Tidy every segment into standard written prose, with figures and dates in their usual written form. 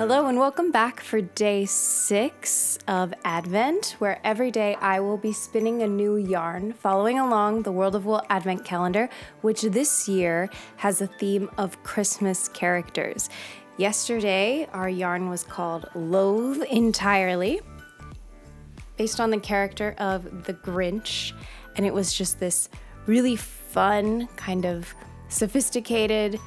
Hello and welcome back for day 6 of Advent, where every day I will be spinning a new yarn, following along the World of Wool Advent calendar, which this year has a theme of Christmas characters. Yesterday, our yarn was called Loathe Entirely, based on the character of the Grinch, and it was just this really fun, kind of sophisticated,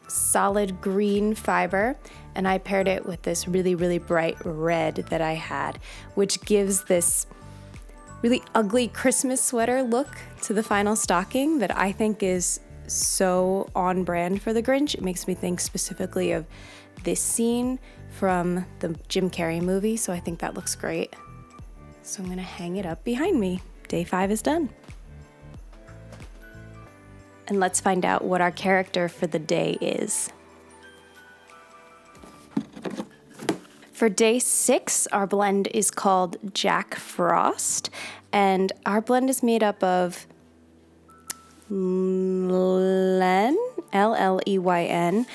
solid green fiber, and I paired it with this really, really bright red that I had, which gives this really ugly Christmas sweater look to the final stocking that I think is so on brand for the Grinch. It makes me think specifically of this scene from the Jim Carrey movie, so I think that looks great. So I'm gonna hang it up behind me. Day 5 is done. And let's find out what our character for the day is. For day 6, our blend is called Jack Frost, and our blend is made up of len, L-L-E-Y-N,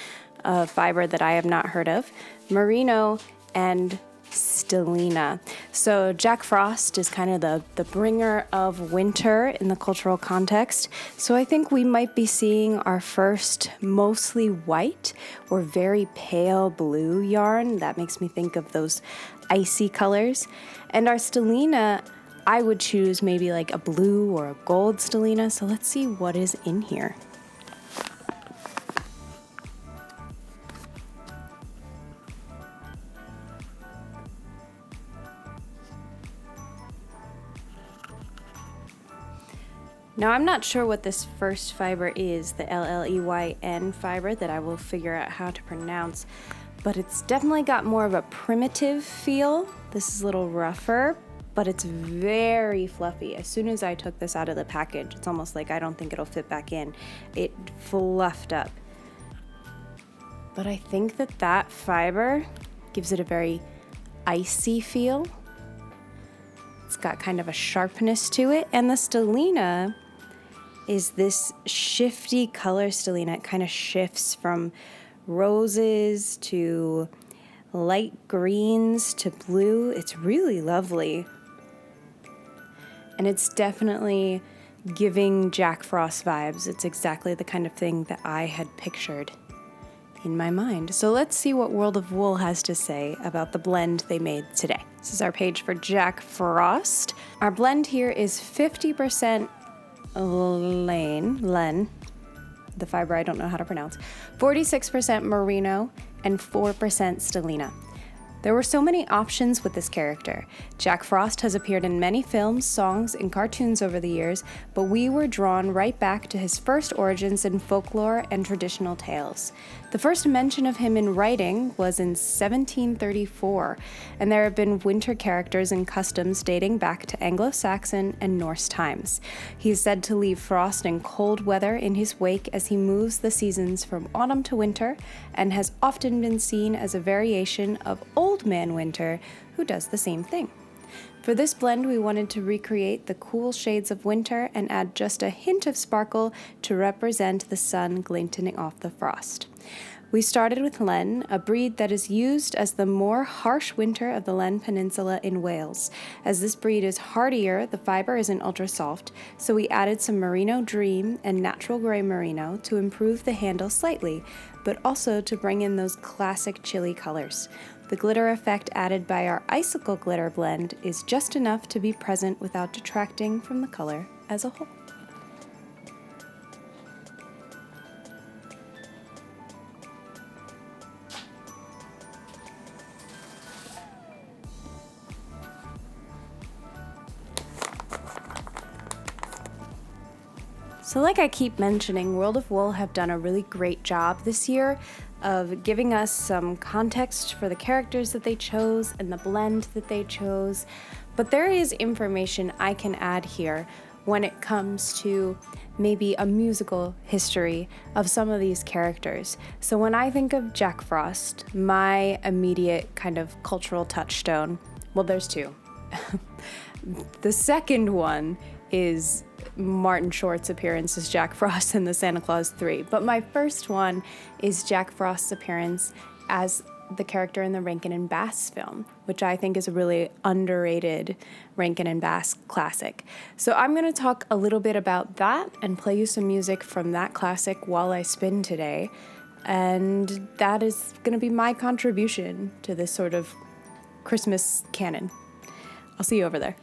a fiber that I have not heard of, merino, and stellina. So Jack Frost is kind of the bringer of winter in the cultural context. So I think we might be seeing our first mostly white or very pale blue yarn. That makes me think of those icy colors. And our stellina, I would choose maybe like a blue or a gold stellina. So let's see what is in here. Now, I'm not sure what this first fiber is, the L-L-E-Y-N fiber that I will figure out how to pronounce, but it's definitely got more of a primitive feel. This is a little rougher, but it's very fluffy. As soon as I took this out of the package, it's almost like I don't think it'll fit back in. It fluffed up. But I think that fiber gives it a very icy feel. It's got kind of a sharpness to it, and the stellina is this shifty color stellina. It kind of shifts from roses to light greens to blue. It's really lovely. And it's definitely giving Jack Frost vibes. It's exactly the kind of thing that I had pictured in my mind. So let's see what World of Wool has to say about the blend they made today. This is our page for Jack Frost. Our blend here is 50% len, the fiber I don't know how to pronounce, 46% merino, and 4% stellina. There were so many options with this character. Jack Frost has appeared in many films, songs, and cartoons over the years, but we were drawn right back to his first origins in folklore and traditional tales. The first mention of him in writing was in 1734, and there have been winter characters and customs dating back to Anglo-Saxon and Norse times. He is said to leave frost and cold weather in his wake as he moves the seasons from autumn to winter, and has often been seen as a variation of Old Man Winter, who does the same thing. For this blend, we wanted to recreate the cool shades of winter and add just a hint of sparkle to represent the sun glinting off the frost. We started with len, a breed that is used as the more harsh winter of the Len Peninsula in Wales. As this breed is hardier, the fiber isn't ultra soft, so we added some merino dream and natural gray merino to improve the handle slightly, but also to bring in those classic chilly colors. The glitter effect added by our icicle glitter blend is just enough to be present without detracting from the color as a whole. So like I keep mentioning, World of Wool have done a really great job this year of giving us some context for the characters that they chose and the blend that they chose. But there is information I can add here when it comes to maybe a musical history of some of these characters. So when I think of Jack Frost, my immediate kind of cultural touchstone, well, there's two. The second one is Martin Short's appearance as Jack Frost in the Santa Claus 3. But my first one is Jack Frost's appearance as the character in the Rankin and Bass film, which I think is a really underrated Rankin and Bass classic. So I'm going to talk a little bit about that and play you some music from that classic while I spin today. And that is going to be my contribution to this sort of Christmas canon. I'll see you over there.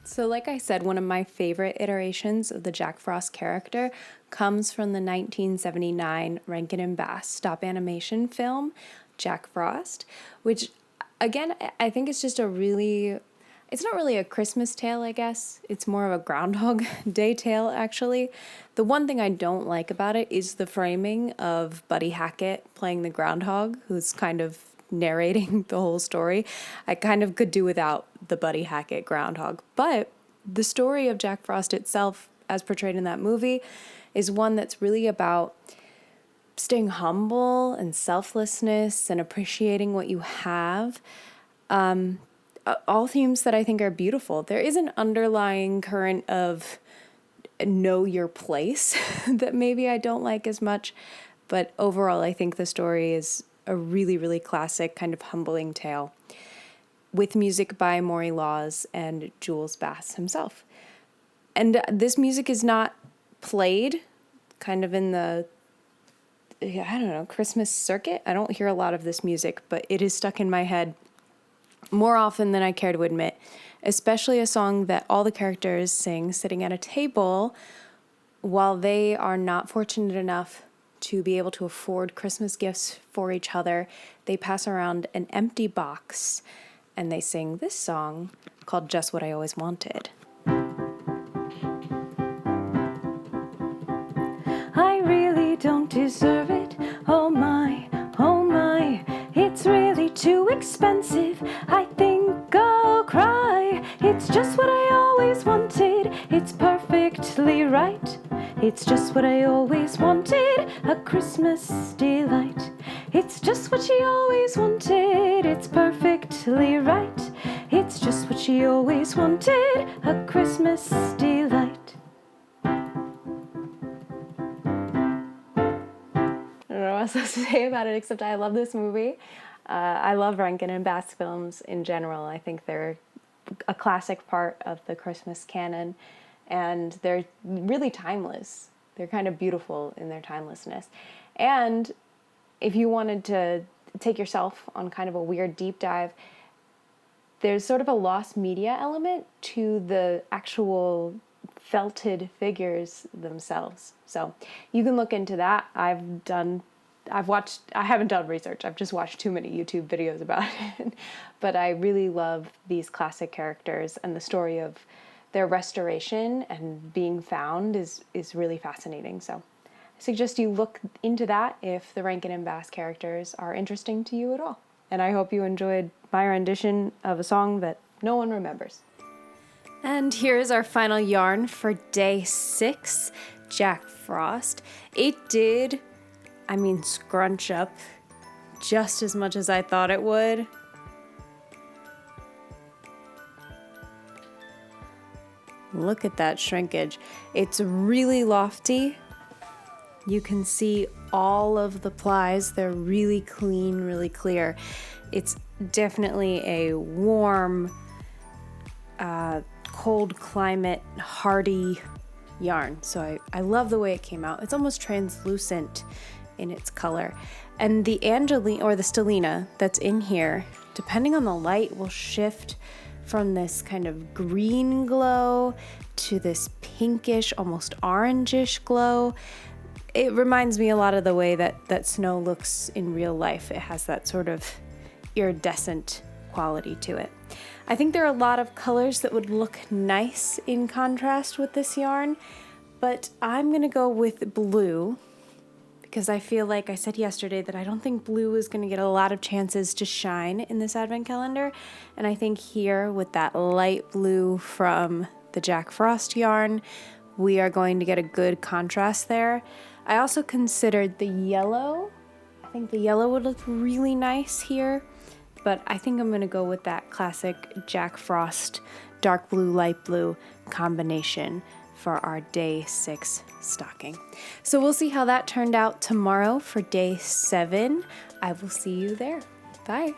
So like I said, one of my favorite iterations of the Jack Frost character comes from the 1979 Rankin and Bass stop animation film, Jack Frost, which, again, I think it's just it's not really a Christmas tale, I guess. It's more of a Groundhog Day tale, actually. The one thing I don't like about it is the framing of Buddy Hackett playing the groundhog, who's kind of narrating the whole story. I kind of could do without the Buddy Hackett groundhog. But the story of Jack Frost itself, as portrayed in that movie, is one that's really about staying humble and selflessness and appreciating what you have. All themes that I think are beautiful. There is an underlying current of know your place that maybe I don't like as much, but overall I think the story is a really, really classic kind of humbling tale with music by Maury Laws and Jules Bass himself. And this music is not played kind of in the, Christmas circuit. I don't hear a lot of this music, but it is stuck in my head more often than I care to admit, especially a song that all the characters sing sitting at a table while they are not fortunate enough to be able to afford Christmas gifts for each other. They pass around an empty box and they sing this song called Just What I Always Wanted. I really don't deserve it. Oh my, it's really too expensive. I think I'll cry. It's just what I always wanted. It's perfectly right. It's just what I always wanted, a Christmas delight. It's just what she always wanted, it's perfectly right. It's just what she always wanted, a Christmas delight. I don't know what else to say about it except I love this movie. I love Rankin and Bass films in general. I think they're a classic part of the Christmas canon. And they're really timeless. They're kind of beautiful in their timelessness. And if you wanted to take yourself on kind of a weird deep dive, there's sort of a lost media element to the actual felted figures themselves. So you can look into that. I haven't done research. I've just watched too many YouTube videos about it. But I really love these classic characters, and the story of their restoration and being found is really fascinating. So I suggest you look into that if the Rankin and Bass characters are interesting to you at all. And I hope you enjoyed my rendition of a song that no one remembers. And here's our final yarn for day 6, Jack Frost. It did, scrunch up just as much as I thought it would. Look at that shrinkage. It's really lofty. You can see all of the plies. They're really clean, really clear. It's definitely a warm, cold climate, hardy yarn. So I love the way it came out. It's almost translucent in its color. And the Angelina or the Stellina that's in here, depending on the light, will shift from this kind of green glow to this pinkish, almost orangish glow. It reminds me a lot of the way that snow looks in real life. It has that sort of iridescent quality to it. I think there are a lot of colors that would look nice in contrast with this yarn, but I'm gonna go with blue because I feel like I said yesterday that I don't think blue is going to get a lot of chances to shine in this advent calendar. And I think here with that light blue from the Jack Frost yarn, we are going to get a good contrast there. I also considered the yellow. I think the yellow would look really nice here, but I think I'm going to go with that classic Jack Frost dark blue, light blue combination for our day 6 stocking. So we'll see how that turned out tomorrow for day 7. I will see you there. Bye.